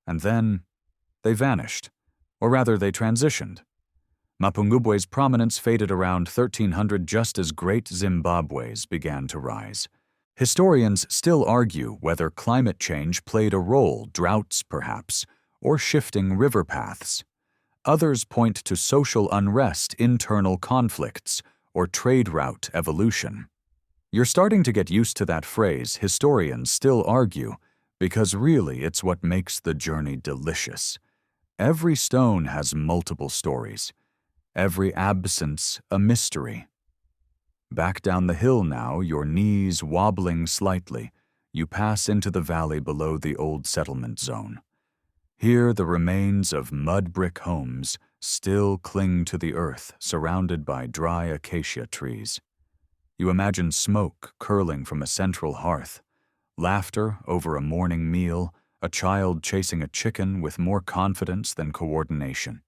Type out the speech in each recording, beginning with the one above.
And then they vanished, or rather they transitioned. Mapungubwe's prominence faded around 1300 just as Great Zimbabwe's began to rise. Historians still argue whether climate change played a role, droughts perhaps, or shifting river paths. Others point to social unrest, internal conflicts, or trade route evolution. You're starting to get used to that phrase, historians still argue, because really it's what makes the journey delicious. Every stone has multiple stories, every absence a mystery. Back down the hill now, your knees wobbling slightly, you pass into the valley below the old settlement zone. Here the remains of mud brick homes still cling to the earth, surrounded by dry acacia trees. You imagine smoke curling from a central hearth, laughter over a morning meal, a child chasing a chicken with more confidence than coordination.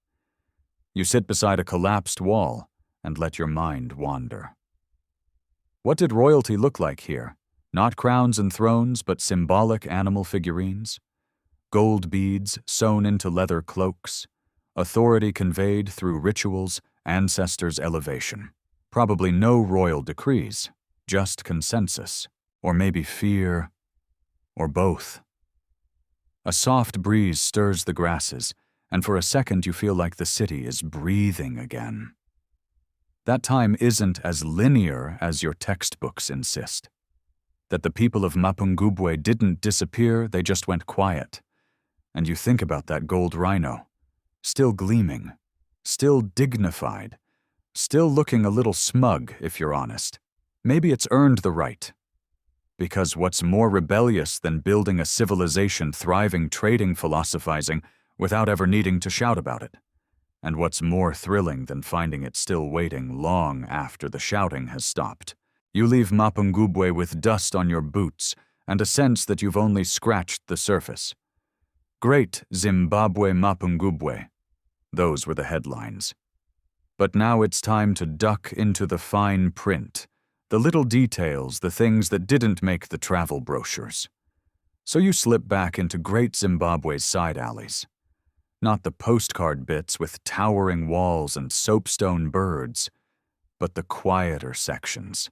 You sit beside a collapsed wall and let your mind wander. What did royalty look like here? Not crowns and thrones, but symbolic animal figurines? Gold beads sewn into leather cloaks, authority conveyed through rituals, ancestors' elevation. Probably no royal decrees, just consensus, or maybe fear, or both. A soft breeze stirs the grasses, and for a second you feel like the city is breathing again. That time isn't as linear as your textbooks insist. That the people of Mapungubwe didn't disappear, they just went quiet. And you think about that gold rhino, still gleaming, still dignified, still looking a little smug, if you're honest. Maybe it's earned the right. Because what's more rebellious than building a civilization thriving trading philosophizing without ever needing to shout about it? And what's more thrilling than finding it still waiting long after the shouting has stopped? You leave Mapungubwe with dust on your boots and a sense that you've only scratched the surface. Great Zimbabwe Mapungubwe. Those were the headlines. But now it's time to duck into the fine print, the little details, the things that didn't make the travel brochures. So you slip back into Great Zimbabwe's side alleys. Not the postcard bits with towering walls and soapstone birds, but the quieter sections.